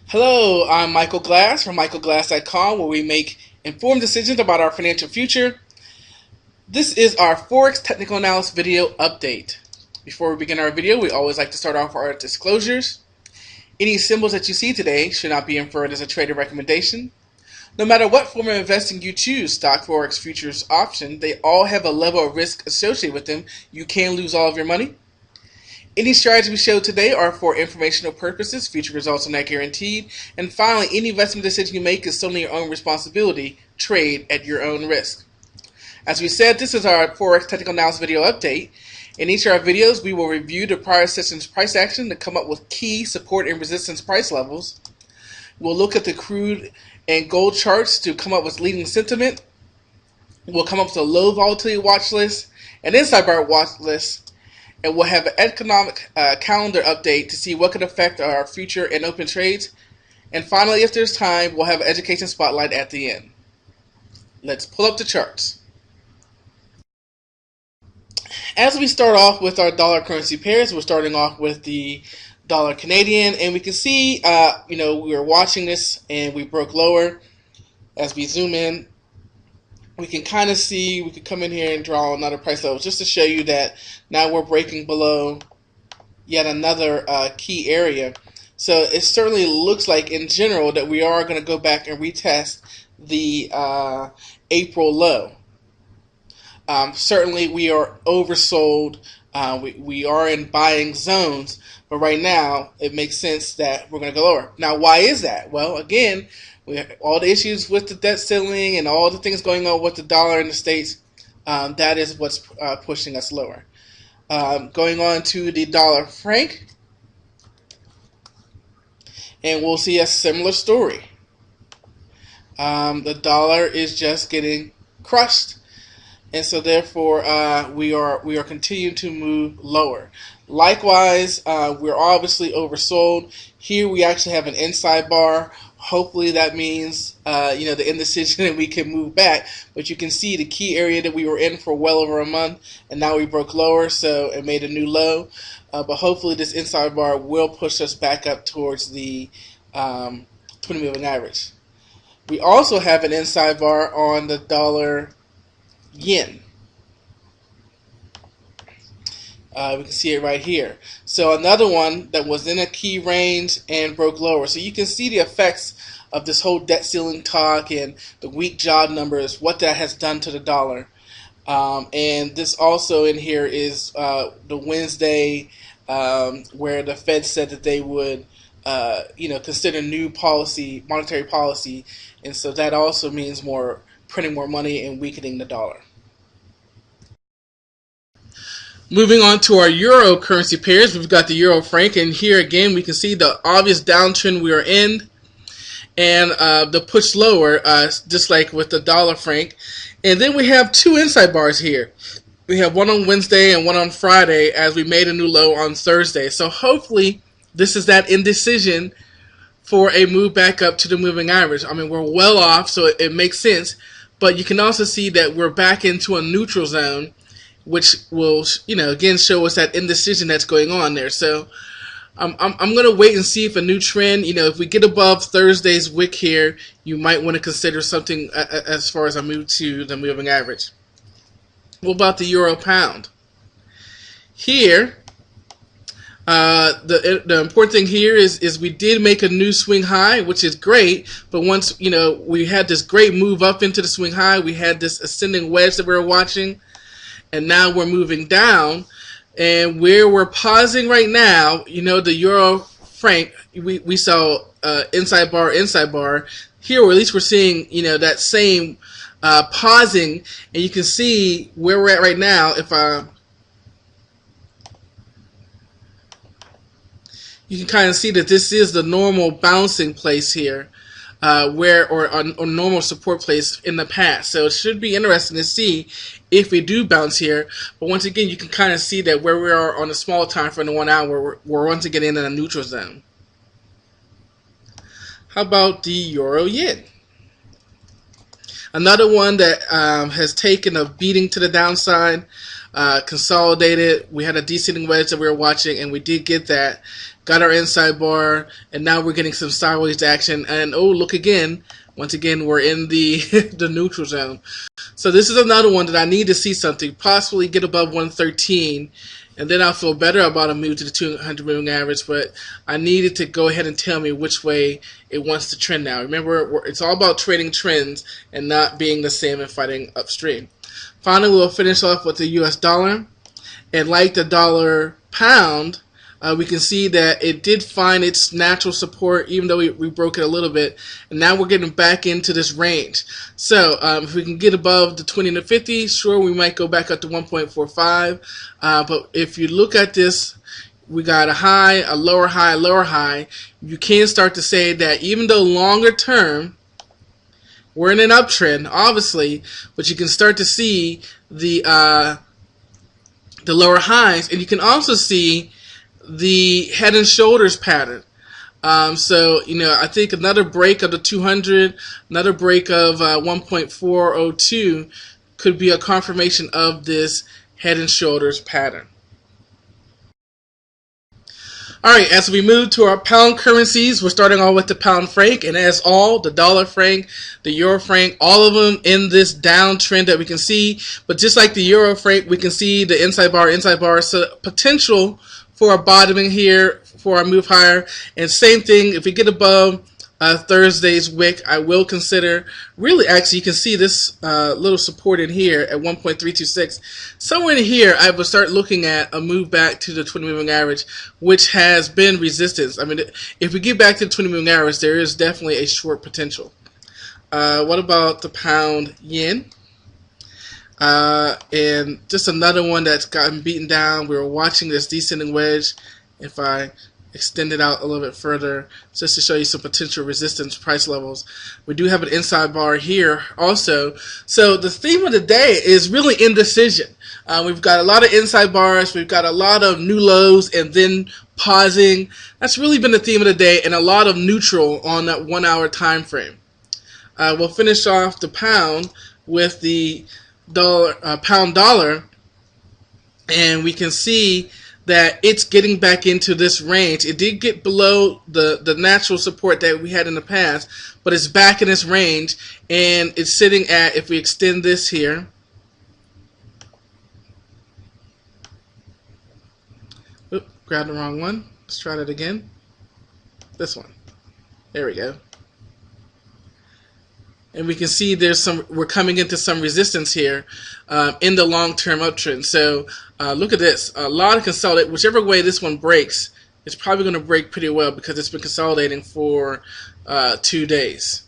Hello, I'm Michael Glass from michaelglass.com, where we make informed decisions about our financial future. This is our Forex technical analysis video update. Before we begin our video, we always like to start off our disclosures. Any symbols that you see today should not be inferred as a trader recommendation. No matter what form of investing you choose, stock, Forex, futures, option, they all have a level of risk associated with them. You can lose all of your money. Any strategies we show today are for informational purposes. Future results are not guaranteed. And finally, any investment decision you make is solely your own responsibility. Trade at your own risk. As we said, this is our Forex technical analysis video update. In each of our videos, we will review the prior session's price action to come up with key support and resistance price levels. We'll look at the crude and gold charts to come up with leading sentiment. We'll come up with a low volatility watch list, an inside bar watch list, and we'll have an economic calendar update to see what could affect our future and open trades. And finally, if there's time, we'll have an education spotlight at the end. Let's pull up the charts. As we start off with our dollar currency pairs, we're starting off with the dollar Canadian, and we can see, we were watching this and we broke lower. As we zoom in, we can kind of see, we could come in here and draw another price level just to show you that now we're breaking below yet another key area. So it certainly looks like in general that we are going to go back and retest the April low. Certainly we are oversold. We are in buying zones, but right now it makes sense that we're going to go lower. Now, why is that? Well, again, we have all the issues with the debt ceiling and all the things going on with the dollar in the States. That is what's pushing us lower. Going on to the dollar franc, and we'll see a similar story. The dollar is just getting crushed, and so therefore we are continuing to move lower. Likewise, we're obviously oversold. Here we actually have an inside bar. Hopefully that means the indecision and we can move back. But you can see the key area that we were in for well over a month, and now we broke lower, so it made a new low. But hopefully this inside bar will push us back up towards the 20 moving average. We also have an inside bar on the dollar yen. We can see it right here. So another one that was in a key range and broke lower. So you can see the effects of this whole debt ceiling talk and the weak job numbers, what that has done to the dollar. And this also in here is the Wednesday where the Fed said that they would consider new policy, monetary policy. And so that also means printing more money and weakening the dollar. Moving on to our euro currency pairs, we've got the euro franc, and here again we can see the obvious downtrend we are in, and the push lower, just like with the dollar franc. And then we have two inside bars here. We have one on Wednesday and one on Friday, as we made a new low on Thursday. So hopefully this is that indecision for a move back up to the moving average. I mean, we're well off, so it makes sense, but you can also see that we're back into a neutral zone, which will, again show us that indecision that's going on there. So I'm going to wait and see if a new trend, if we get above Thursday's wick here, you might want to consider something as far as a move to the moving average. What about the euro pound? Here, the important thing here is we did make a new swing high, which is great. But once, we had this great move up into the swing high, we had this ascending wedge that we were watching. And now we're moving down, and where we're pausing right now, the euro franc, we saw inside bar. Here, or at least we're seeing, that same pausing, and you can see where we're at right now. You can kind of see that this is the normal bouncing place here, or a normal support place in the past. So it should be interesting to see if we do bounce here. But once again, you can kind of see that where we are on a small time frame in the 1 hour, we're once again in a neutral zone. How about the euro yen? Another one that has taken a beating to the downside, consolidated. We had a descending wedge that we were watching, and we did get that. Got our inside bar, and now we're getting some sideways action. And oh, look again. Once again, we're in the the neutral zone. So this is another one that I need to see something, possibly get above 113, and then I'll feel better about a move to the 200 moving average. But I needed to go ahead and tell me which way it wants to trend now. Remember, it's all about trading trends and not being the same and fighting upstream. Finally, we'll finish off with the US dollar. And like the dollar pound, we can see that it did find its natural support, even though we broke it a little bit. And now we're getting back into this range. So if we can get above the 20 and the 50, sure, we might go back up to 1.45. But if you look at this, we got a high, a lower high, a lower high. You can start to say that even though longer term, we're in an uptrend, obviously, but you can start to see the lower highs, and you can also see the head and shoulders pattern. So, you know, I think another break of the 200, another break of 1.402 could be a confirmation of this head and shoulders pattern. Alright, as we move to our pound currencies, we're starting off with the pound franc, and as all, the dollar franc, the euro franc, all of them in this downtrend that we can see. But just like the euro franc, we can see the inside bar, so potential for a bottoming here, for a move higher. And same thing, if we get above Thursday's wick, I will consider, really actually you can see this little support in here at 1.326. Somewhere in here I will start looking at a move back to the 20 moving average, which has been resistance. I mean, if we get back to the 20 moving average, there is definitely a short potential. What about the pound yen? And just another one that's gotten beaten down. We were watching this descending wedge. If I extend it out a little bit further, just to show you some potential resistance price levels. We do have an inside bar here also. So the theme of the day is really indecision. We've got a lot of inside bars, we've got a lot of new lows and then pausing. That's really been the theme of the day, and a lot of neutral on that 1 hour time frame. We'll finish off the pound with the pound dollar, and we can see that it's getting back into this range. It did get below the natural support that we had in the past, but it's back in this range, and it's sitting at, if we extend this here, oops, grabbed the wrong one. Let's try that again. This one. There we go. And we can see we're coming into some resistance here in the long-term uptrend. So look at this, a lot of consolidate. Whichever way this one breaks, it's probably going to break pretty well because it's been consolidating for 2 days.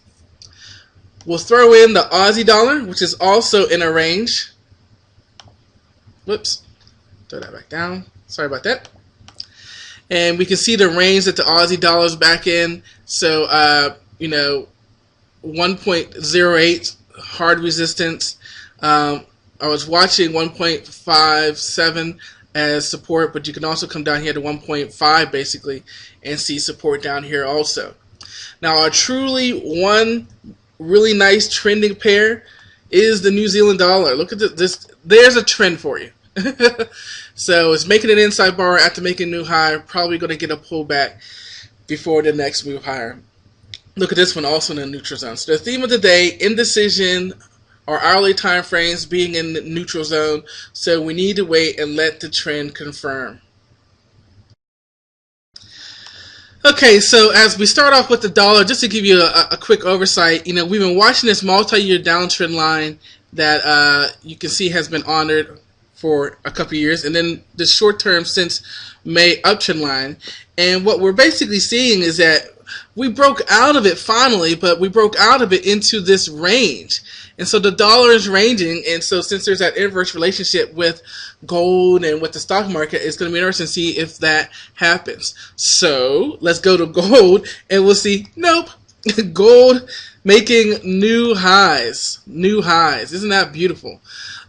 We'll throw in the Aussie dollar, which is also in a range. Whoops, throw that back down. Sorry about that. And we can see the range that the Aussie dollar is back in. So you know, 1.08 hard resistance. I was watching 1.57 as support, but you can also come down here to 1.5 basically and see support down here also. Now, our truly one really nice trending pair is the New Zealand dollar. Look at this. There's a trend for you. So it's making an inside bar after making a new high. Probably going to get a pullback before the next move higher. Look at this one, also in the neutral zone. So the theme of the day, indecision, or hourly time frames being in the neutral zone. So we need to wait and let the trend confirm. Okay, so as we start off with the dollar, just to give you a quick oversight, you know, we've been watching this multi-year downtrend line that you can see has been honored for a couple years, and then the short-term since May uptrend line. And what we're basically seeing is that we broke out of it finally, but we broke out of it into this range. And so the dollar is ranging, and so since there's that inverse relationship with gold and with the stock market, it's going to be interesting to see if that happens. So let's go to gold, and we'll see, nope, gold making new highs. New highs. Isn't that beautiful?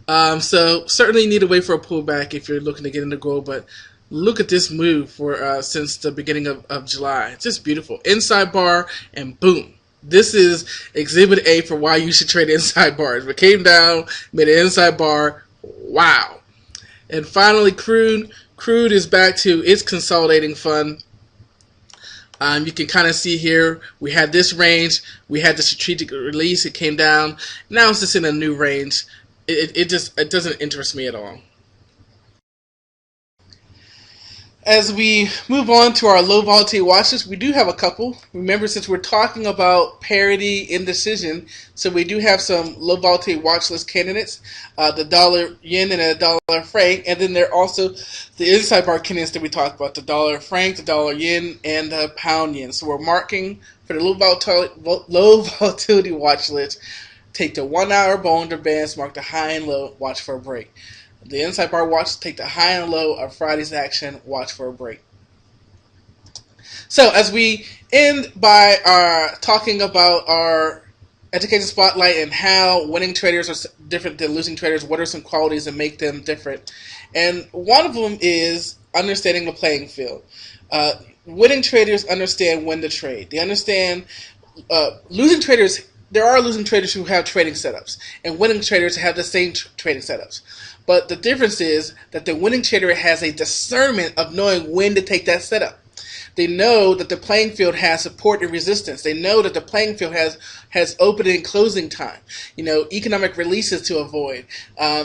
So certainly you need to wait for a pullback if you're looking to get into gold, but look at this move for since the beginning of July. It's just beautiful. Inside bar and boom. This is Exhibit A for why you should trade inside bars. It came down, made an inside bar. Wow. And finally, crude. Crude is back to its consolidating fun. You can kind of see here, we had this range, we had the strategic release, it came down. Now it's just in a new range. It doesn't interest me at all. As we move on to our low volatility watches, we do have a couple. Remember, since we're talking about parity indecision, so we do have some low volatility watch list candidates, the dollar yen and the dollar franc, and then there are also the inside bar candidates that we talked about, the dollar franc, the dollar yen, and the pound yen. So we're marking for the low volatility watch list. Take the 1 hour Bollinger Bands, mark the high and low, watch for a break. The inside bar watch, take the high and low of Friday's action, watch for a break. So as we end by talking about our education spotlight and how winning traders are different than losing traders, what are some qualities that make them different? And one of them is understanding the playing field. Winning traders understand when to trade. They understand losing traders. There are losing traders who have trading setups, and winning traders have the same trading setups. But the difference is that the winning trader has a discernment of knowing when to take that setup. They know that the playing field has support and resistance. They know that the playing field has opening and closing time. Economic releases to avoid.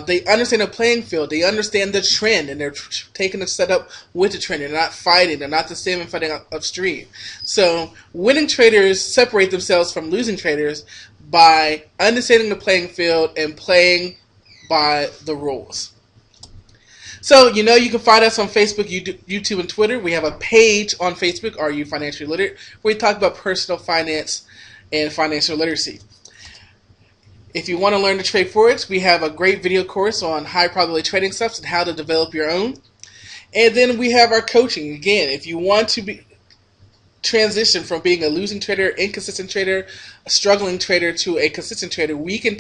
They understand the playing field. They understand the trend, and they're taking the setup with the trend. They're not fighting. They're not the salmon fighting upstream. So winning traders separate themselves from losing traders by understanding the playing field and playing by the rules. So, you can find us on Facebook, YouTube, and Twitter. We have a page on Facebook, Are You Financially Literate, where we talk about personal finance and financial literacy. If you want to learn to trade Forex, we have a great video course on high probability trading steps and how to develop your own. And then we have our coaching. Again, if you want to transition from being a losing trader, inconsistent trader, a struggling trader to a consistent trader, we can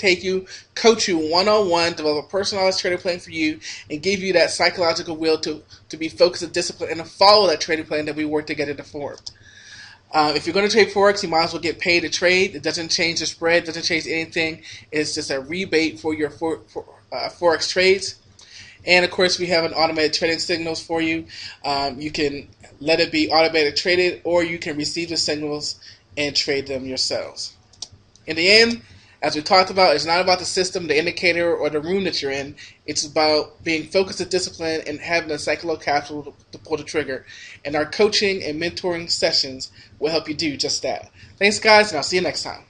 coach you one-on-one, develop a personalized trading plan for you, and give you that psychological will to be focused and disciplined and to follow that trading plan that we work together to form. If you're going to trade Forex, you might as well get paid to trade. It doesn't change the spread, doesn't change anything. It's just a rebate for your Forex trades. And of course, we have an automated trading signals for you. You can let it be automated traded, or you can receive the signals and trade them yourselves. In the end, as we talked about, it's not about the system, the indicator, or the room that you're in. It's about being focused and disciplined and having the psychological capital to pull the trigger. And our coaching and mentoring sessions will help you do just that. Thanks, guys, and I'll see you next time.